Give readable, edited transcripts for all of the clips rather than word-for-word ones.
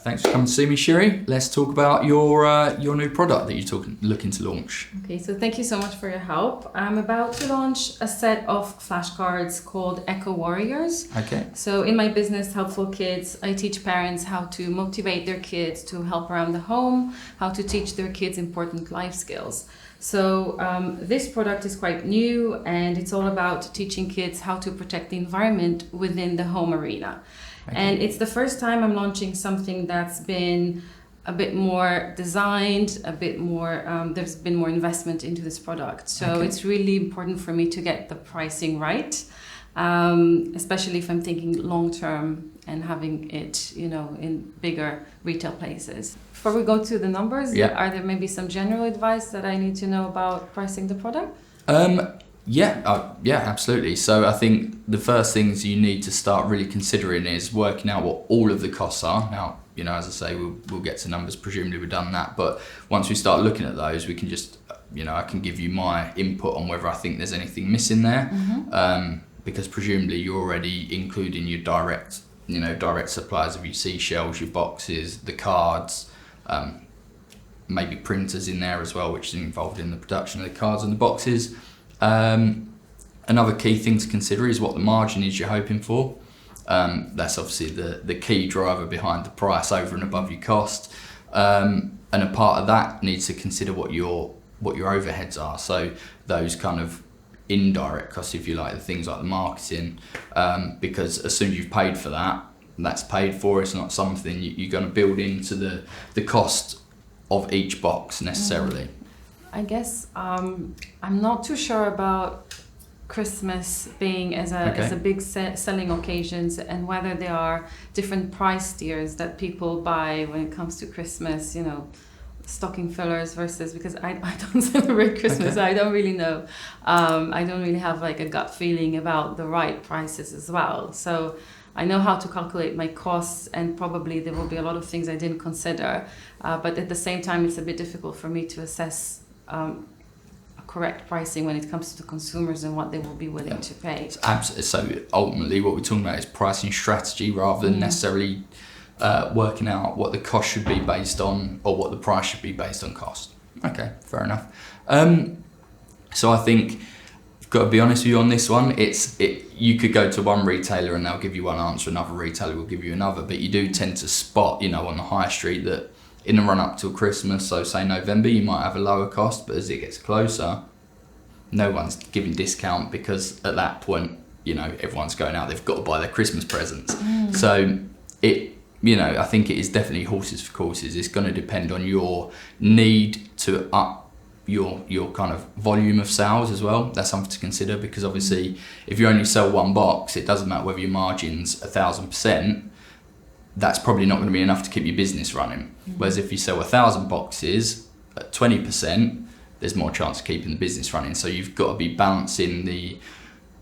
Thanks for coming to see me, Shiri. Let's talk about your new product that you're looking to launch. Okay, so thank you so much for your help. I'm about to launch a set of flashcards called Eco Warriors. Okay. So in my business, Helpful Kids, I teach parents how to motivate their kids to help around the home, how to teach their kids important life skills. So this product is quite new, and it's all about teaching kids how to protect the environment within the home arena. Okay. And it's the first time I'm launching something that's been a bit more designed, a bit more, there's been more investment into this product. So It's really important for me to get the pricing right, especially if I'm thinking long term and having it, in bigger retail places. Before we go to the numbers, Are there maybe some general advice that I need to know about pricing the product? Yeah, absolutely. So I think the first things you need to start really considering is working out what all of the costs are. Now, as I say, we'll get to numbers, presumably we've done that. But once we start looking at those, we can just, I can give you my input on whether I think there's anything missing there. Mm-hmm. Because presumably you're already including your direct suppliers of your seashells, your boxes, the cards, maybe printers in there as well, which is involved in the production of the cards and the boxes. Another key thing to consider is what the margin is you're hoping for. That's obviously the key driver behind the price over and above your cost. And a part of that needs to consider what your overheads are. So those kind of indirect costs, if you like, the things like the marketing, because as soon as you've paid for that, that's paid for. It's not something you're going to build into the cost of each box necessarily. I guess I'm not too sure about Christmas being as a big selling occasions, and whether there are different price tiers that people buy when it comes to Christmas, stocking fillers versus, because I don't celebrate Christmas. I don't really know. I don't really have like a gut feeling about the right prices as well. So I know how to calculate my costs, and probably there will be a lot of things I didn't consider. But at the same time, it's a bit difficult for me to assess a correct pricing when it comes to consumers and what they will be willing to pay. So ultimately what we're talking about is pricing strategy rather than necessarily working out what the cost should be based on, or what the price should be based on cost. Okay, fair enough. So I think I've got to be honest with you on this one. You could go to one retailer and they'll give you one answer, another retailer will give you another, but you do tend to spot, on the high street that in the run up till Christmas, so say November, you might have a lower cost, but as it gets closer, no one's giving discount, because at that point, everyone's going out, they've got to buy their Christmas presents. So I think it is definitely horses for courses. It's going to depend on your need to up your kind of volume of sales as well. That's something to consider, because obviously if you only sell one box, it doesn't matter whether your margin's 1,000%, that's probably not going to be enough to keep your business running. Whereas if you sell 1,000 boxes at 20%, there's more chance of keeping the business running. So you've got to be balancing the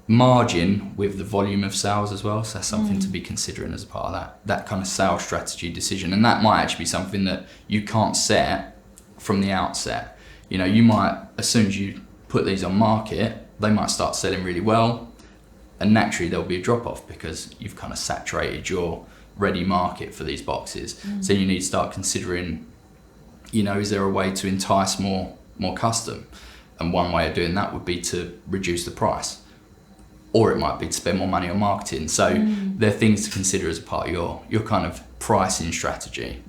margin with the volume of sales as well. So that's something to be considering as a part of that kind of sales strategy decision. And that might actually be something that you can't set from the outset. You might, as soon as you put these on market, they might start selling really well, and naturally there'll be a drop off because you've kind of saturated your ready market for these boxes. So you need to start considering, is there a way to entice more custom? And one way of doing that would be to reduce the price, or it might be to spend more money on marketing. So there are things to consider as a part of your kind of pricing strategy.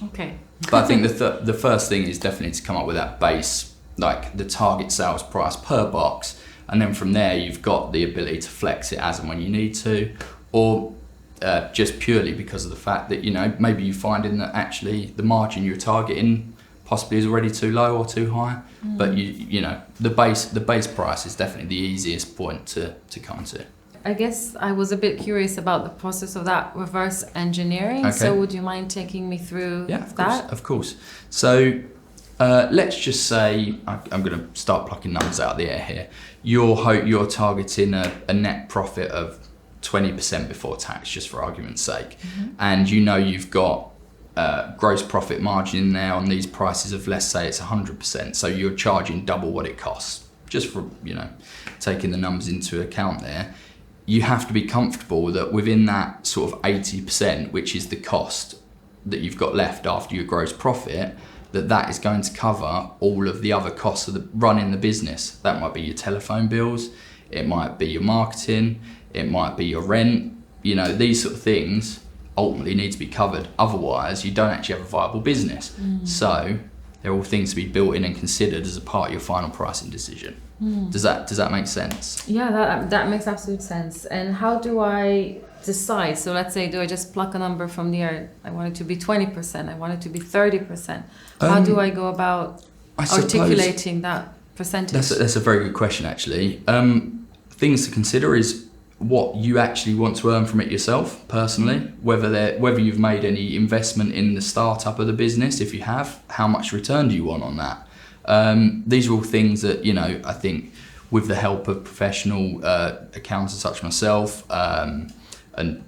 Okay. But I think the first thing is definitely to come up with that base, like the target sales price per box, and then from there you've got the ability to flex it as and when you need to, or just purely because of the fact that maybe you're finding that actually the margin you're targeting possibly is already too low or too high. But the base price is definitely the easiest point to come to. I guess I was a bit curious about the process of that reverse engineering. Okay. So would you mind taking me through that? Of course. So let's just say, I'm going to start plucking numbers out of the air here. You're targeting a net profit of 20% before tax, just for argument's sake. And you've got gross profit margin in there on these prices of, let's say it's 100%. So you're charging double what it costs, just for, taking the numbers into account there. You have to be comfortable that within that sort of 80%, which is the cost that you've got left after your gross profit, that is going to cover all of the other costs of running the business. That might be your telephone bills, it might be your marketing, it might be your rent. These sort of things ultimately need to be covered. Otherwise, you don't actually have a viable business. So they're all things to be built in and considered as a part of your final pricing decision. Does that make sense? Yeah, that makes absolute sense. And how do I decide? So let's say, do I just pluck a number from the air? I want it to be 20%. I want it to be 30%. How do I go about articulating that percentage? That's a very good question, actually. Things to consider is what you actually want to earn from it yourself personally, whether you've made any investment in the startup of the business. If you have, how much return do you want on that? These are all things that, I think with the help of professional accountants such as myself, and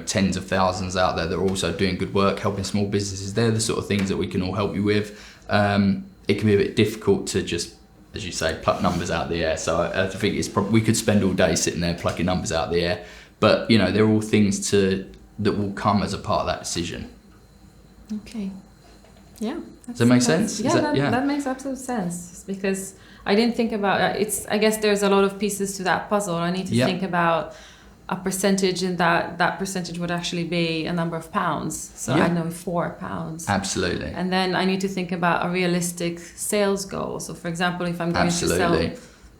tens of thousands out there that are also doing good work helping small businesses, they're the sort of things that we can all help you with. It can be a bit difficult to just, as you say, pluck numbers out of the air. So I think we could spend all day sitting there plucking numbers out of the air. But they're all things that will come as a part of that decision. Okay. Yeah. Does that make sense? Yeah, that makes absolute sense, because I didn't think about it. I guess there's a lot of pieces to that puzzle. I need to think about a percentage, and that percentage would actually be a number of pounds. So I know £4. Absolutely. And then I need to think about a realistic sales goal. So for example, if I'm going to sell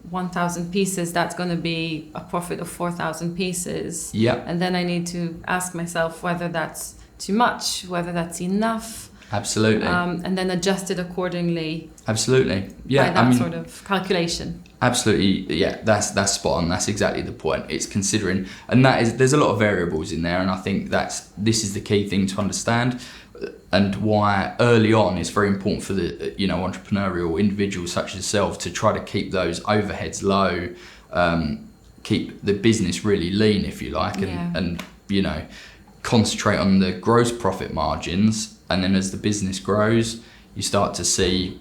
1,000 pieces, that's going to be a profit of 4,000 pieces. Yeah. And then I need to ask myself whether that's too much, whether that's enough. Absolutely. And then adjust it accordingly. Absolutely. Yeah. By that sort of calculation. Absolutely. Yeah. That's spot on. That's exactly the point. It's considering, and there's a lot of variables in there, and I think this is the key thing to understand, and why early on it's very important for the entrepreneurial individuals such as yourself to try to keep those overheads low, keep the business really lean, if you like, and concentrate on the gross profit margins. And then as the business grows, you start to see,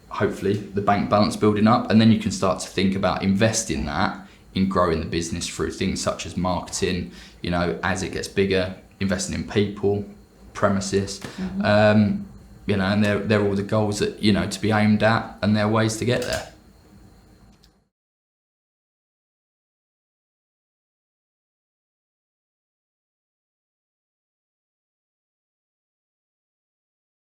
hopefully the bank balance building up, and then you can start to think about investing that in growing the business through things such as marketing, as it gets bigger, investing in people, premises, and they're all the goals that, to be aimed at, and there are ways to get there.